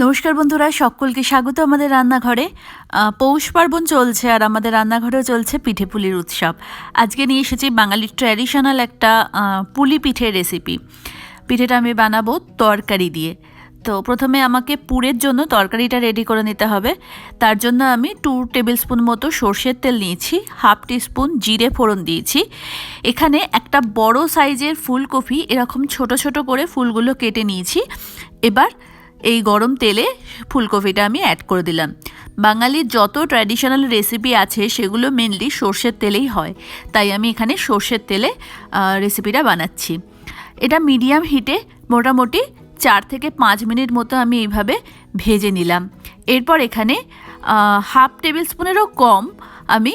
নমস্কার বন্ধুরা, সকলকে স্বাগত আমাদের রান্নাঘরে। পৌষ পার্বণ চলছে আর আমাদের রান্নাঘরেও চলছে পিঠে পুলির উৎসব। আজকে নিয়ে এসেছি বাঙালির ট্র্যাডিশনাল একটা পুলি পিঠের রেসিপি। পিঠেটা আমি বানাবো তরকারি দিয়ে। তো প্রথমে আমাকে পুরের জন্য তরকারিটা রেডি করে নিতে হবে। তার জন্য আমি 2 টেবিল স্পুন মতো সর্ষের তেল নিয়েছি, 1/2 টিস্পুন জিরে ফোড়ন দিয়েছি। এখানে একটা বড় সাইজের ফুলকপি এরকম ছোট ছোট করে ফুলগুলো কেটে নিয়েছি। এবার এই গরম তেলে ফুলকপিটা আমি অ্যাড করে দিলাম। বাঙালির যত ট্র্যাডিশনাল রেসিপি আছে সেগুলো মেনলি সর্ষের তেলেই হয়, তাই আমি এখানে সর্ষের তেলে রেসিপিটা বানাচ্ছি। এটা মিডিয়াম হিটে মোটামুটি 4 থেকে 5 মিনিট মতো আমি এইভাবে ভেজে নিলাম। এরপর এখানে 1/2 টেবিল স্পুনেরও কম আমি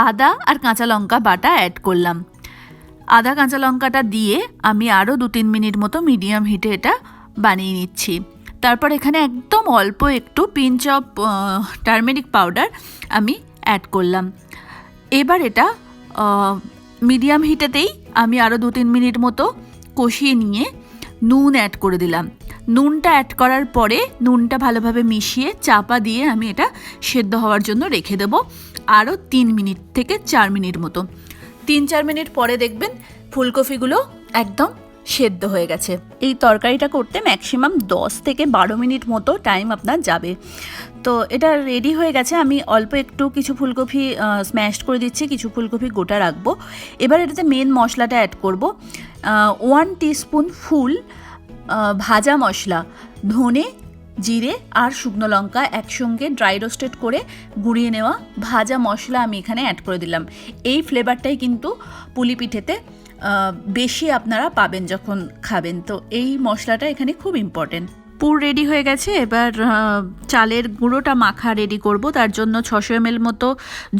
আদা আর কাঁচা লঙ্কা বাটা অ্যাড করলাম। আদা কাঁচা লঙ্কাটা দিয়ে আমি আরও 2-3 মিনিট মতো মিডিয়াম হিটে এটা বানিয়ে নিচ্ছি। তারপর এখানে একদম অল্প একটু পিঞ্চ অফ টার্মেরিক পাউডার আমি অ্যাড করলাম। এবার এটা মিডিয়াম হিটেতেই আমি আরও 2-3 মিনিট মতো কষিয়ে নিয়ে নুন অ্যাড করে দিলাম। নুনটা অ্যাড করার পরে নুনটা ভালোভাবে মিশিয়ে চাপা দিয়ে আমি এটা সেদ্ধ হওয়ার জন্য রেখে দেব আরও 3 মিনিট থেকে 4 মিনিট মতো। 3-4 মিনিট পরে দেখবেন ফুলকপিগুলো একদম সেদ্ধ হয়ে গেছে। এই তরকারিটা করতে ম্যাক্সিমাম 10 থেকে 12 মিনিট মতো টাইম আপনার যাবে। তো এটা রেডি হয়ে গেছে। আমি অল্প একটু কিছু ফুলকপি স্ম্যাশ করে দিচ্ছি, কিছু ফুলকপি গোটা রাখবো। এবার এটাতে মেন মশলাটা অ্যাড করব। 1 টিস্পুন ফুল ভাজা মশলা, ধনে, জিরে আর শুকনো লঙ্কা একসঙ্গে ড্রাই রোস্টেড করে গুঁড়িয়ে নেওয়া ভাজা মশলা আমি এখানে অ্যাড করে দিলাম। এই ফ্লেভারটাই কিন্তু পুলি পিঠেতে বেশি আপনারা পাবেন যখন খাবেন। তো এই মশলাটা এখানে খুব ইম্পর্টেন্ট। পুর রেডি হয়ে গেছে। এবার চালের গুঁড়োটা মাখা রেডি করব। তার জন্য 600 ml মতো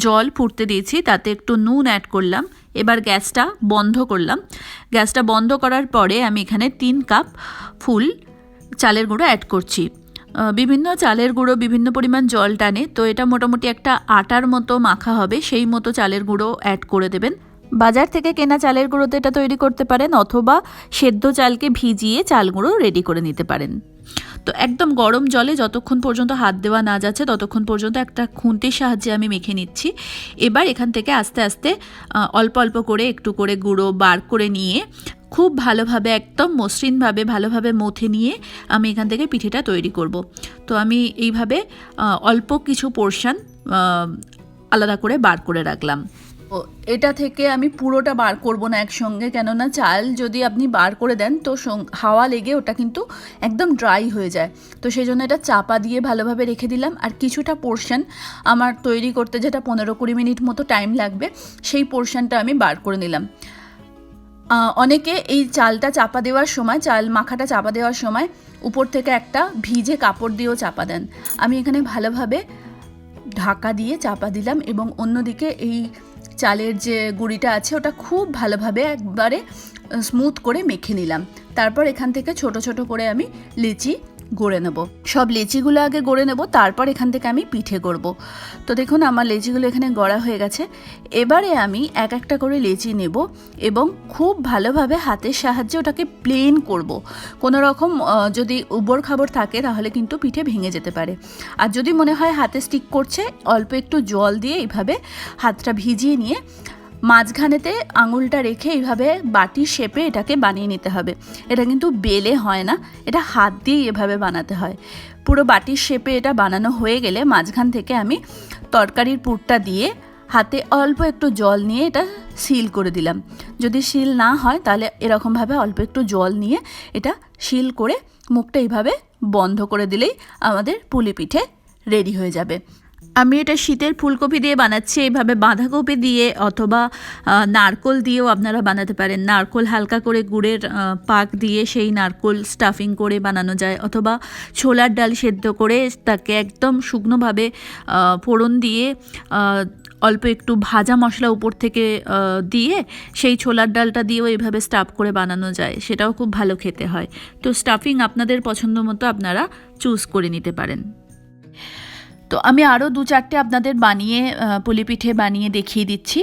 জল ফুটতে দিয়েছি, তাতে একটু নুন অ্যাড করলাম। এবার গ্যাসটা বন্ধ করলাম। গ্যাসটা বন্ধ করার পরে আমি এখানে 3 কাপ ফুল চালের গুঁড়ো অ্যাড করছি। বিভিন্ন চালের গুঁড়ো বিভিন্ন পরিমাণ জল টানে, তো এটা মোটামুটি একটা আটার মতো মাখা হবে, সেই মতো চালের গুঁড়ো অ্যাড করে দেবেন। বাজার থেকে কেনা চালের গুঁড়োতে এটা তৈরি করতে পারেন, অথবা সেদ্ধ চালকে ভিজিয়ে চাল গুঁড়ো রেডি করে নিতে পারেন। তো একদম গরম জলে যতক্ষণ পর্যন্ত হাত দেওয়া না যাচ্ছে ততক্ষণ পর্যন্ত একটা খুন্তির সাহায্যে আমি মেখে নিচ্ছি। এবার এখান থেকে আস্তে আস্তে অল্প অল্প করে একটু করে গুঁড়ো বার করে নিয়ে খুব ভালোভাবে একদম মসৃণভাবে ভালোভাবে মথে নিয়ে আমি এখান থেকে পিঠেটা তৈরি করব। তো আমি এইভাবে অল্প কিছু পোর্শন আলাদা করে বার করে রাখলাম। এটা থেকে আমি পুরোটা বার করব না একসঙ্গে, কেননা চাল যদি আপনি বার করে দেন তো হাওয়া লেগে ওটা কিন্তু একদম ড্রাই হয়ে যায়। তো সেই জন্য এটা চাপা দিয়ে ভালোভাবে রেখে দিলাম। আর কিছুটা পোর্শন আমার তৈরি করতে যেটা 15-20 মিনিট মতো টাইম লাগবে, সেই পোর্শনটা আমি বার করে নিলাম। অনেকে এই চালটা চাপা দেওয়ার সময়, চাল মাখাটা চাপা দেওয়ার সময় উপর থেকে একটা ভিজে কাপড় দিয়েও চাপা দেন। আমি এখানে ভালোভাবে ঢাকা দিয়ে চাপা দিলাম এবং অন্যদিকে এই চালের যে গুঁড়িটা আছে ওটা খুব ভালোভাবে একবারে স্মুথ করে মেখে নিলাম। তারপর এখান থেকে ছোট ছোট করে আমি লিচি গড়ে নেব। সব লিচিগুলো আগে গড়ে নেব, তারপর এখান থেকে আমি পিঠে করব। তো দেখুন আমার লিচিগুলো এখানে গড়া হয়ে গেছে। এবারে আমি এক একটা করে লিচি নেব এবং খুব ভালোভাবে হাতের সাহায্যে ওটাকে প্লেন করব। কোনো রকম যদি উবড় খাবড় থাকে তাহলে কিন্তু পিঠে ভেঙে যেতে পারে। আর যদি মনে হয় হাতে স্টিক করছে, অল্প একটু জল দিয়ে এইভাবে হাতটা ভিজিয়ে নিয়ে মাঝখানেতে আঙুলটা রেখে এইভাবে বাটির শেপে এটাকে বানিয়ে নিতে হবে। এটা কিন্তু বেলে হয় না, এটা হাত দিয়েই এভাবে বানাতে হয়। পুরো বাটির শেপে এটা বানানো হয়ে গেলে মাঝখান থেকে আমি তরকারির পুরটা দিয়ে হাতে অল্প একটু জল নিয়ে এটা সিল করে দিলাম। যদি সিল না হয় তাহলে এরকমভাবে অল্প একটু জল নিয়ে এটা সিল করে মুখটা এইভাবে বন্ধ করে দিলেই আমাদের পুলি পিঠে রেডি হয়ে যাবে। আমি এটা শীতের ফুলকপি দিয়ে বানাচ্ছি। এইভাবে বাঁধাকপি দিয়ে অথবা নারকোল দিয়েও আপনারা বানাতে পারেন। নারকোল হালকা করে গুড়ের পাক দিয়ে সেই নারকোল স্টাফিং করে বানানো যায়, অথবা ছোলার ডাল সেদ্ধ করে তাকে একদম শুকনোভাবে ফোড়ন দিয়ে অল্প একটু ভাজা মশলা উপর থেকে দিয়ে সেই ছোলার ডালটা দিয়েও এইভাবে স্টাফ করে বানানো যায়, সেটাও খুব ভালো খেতে হয়। তো স্টাফিং আপনাদের পছন্দ মতো আপনারা চুজ করে নিতে পারেন। তো আমি আরও 2-4টে আপনাদের বানিয়ে পুলি পিঠে বানিয়ে দেখিয়ে দিচ্ছি।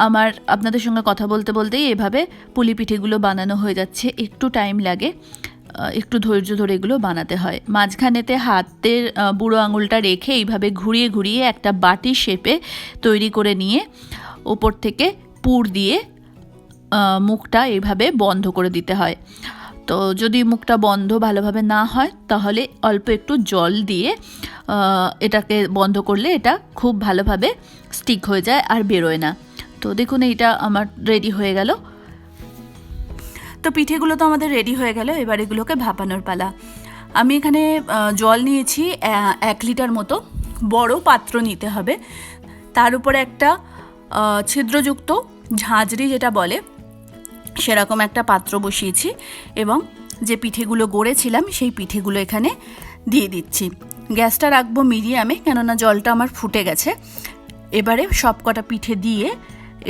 আমার আপনাদের সঙ্গে কথা বলতে বলতেই এভাবে পুলি পিঠেগুলো বানানো হয়ে যাচ্ছে। একটু টাইম লাগে। একটু ধৈর্য ধরে এগুলো বানাতে হয়। মাঝখানেতে হাতের বুড়ো আঙুলটা রেখে এইভাবে ঘুরিয়ে ঘুরিয়ে একটা বাটির শেপে তৈরি করে নিয়ে ওপর থেকে পুর দিয়ে মুখটা এইভাবে বন্ধ করে দিতে হয়। তো যদি মুখটা বন্ধ ভালোভাবে না হয় তাহলে অল্প একটু জল দিয়ে এটাকে বন্ধ করলে এটা খুব ভালোভাবে স্টিক হয়ে যায় আর বেরোয় না। তো দেখুন এইটা আমার রেডি হয়ে গেল। তো পিঠেগুলো তো আমাদের রেডি হয়ে গেল, এবার এগুলোকে ভাপানোর পালা। আমি এখানে জল নিয়েছি 1 লিটার মতো, বড় পাত্র নিতে হবে। তার উপরে একটা ছিদ্রযুক্ত ঝাঁঝরি যেটা বলে সেরকম একটা পাত্র বসিয়েছি এবং যে পিঠেগুলো গড়েছিলাম সেই পিঠেগুলো এখানে দিয়ে দিচ্ছি। গ্যাসটা রাখবো মিডিয়ামে, কেননা জলটা আমার ফুটে গেছে। এবারে সব কটা পিঠে দিয়ে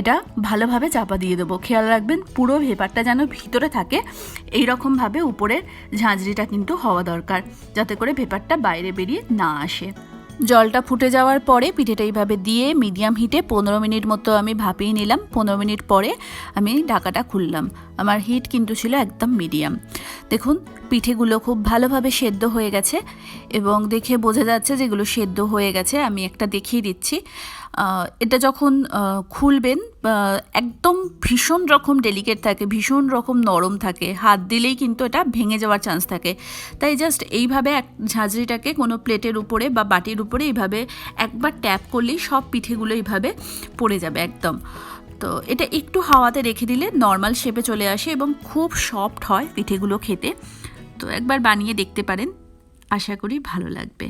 এটা ভালোভাবে চাপা দিয়ে দেবো। খেয়াল রাখবেন পুরো ভেপারটা যেন ভিতরে থাকে, এই রকমভাবে উপরের ঝাঁঝরিটা কিন্তু হওয়া দরকার, যাতে করে ভেপারটা বাইরে বেরিয়ে না আসে। জলটা ফুটে যাওয়ার পরে পিঠেটা এইভাবে দিয়ে মিডিয়াম হিটে 15 মিনিট মতো আমি ভাপিয়ে নিলাম। 15 মিনিট পরে আমি ঢাকাটা খুললাম। আমার হিট কিন্তু ছিল একদম মিডিয়াম। দেখুন পিঠেগুলো খুব ভালোভাবে সেদ্ধ হয়ে গেছে এবং দেখে বোঝা যাচ্ছে যেগুলো সেদ্ধ হয়ে গেছে। আমি একটা দেখিয়ে দিচ্ছি। এটা যখন খুলবেন একদম ভীষণ রকম ডেলিকেট থাকে, ভীষণ রকম নরম থাকে, হাত দিলেই কিন্তু এটা ভেঙে যাওয়ার চান্স থাকে। তাই জাস্ট এইভাবে ঝাঁঝরিটাকে কোনো প্লেটের উপরে বা বাটির উপরে এইভাবে একবার ট্যাপ করলেই সব পিঠেগুলো এইভাবে পড়ে যাবে একদম। তো এটা একটু হাওয়াতে রেখে দিলে নর্মাল শেপে চলে আসে এবং খুব সফট হয় পিঠেগুলো খেতে। তো একবার বানিয়ে দেখতে পারেন, আশা করি ভালো লাগবে।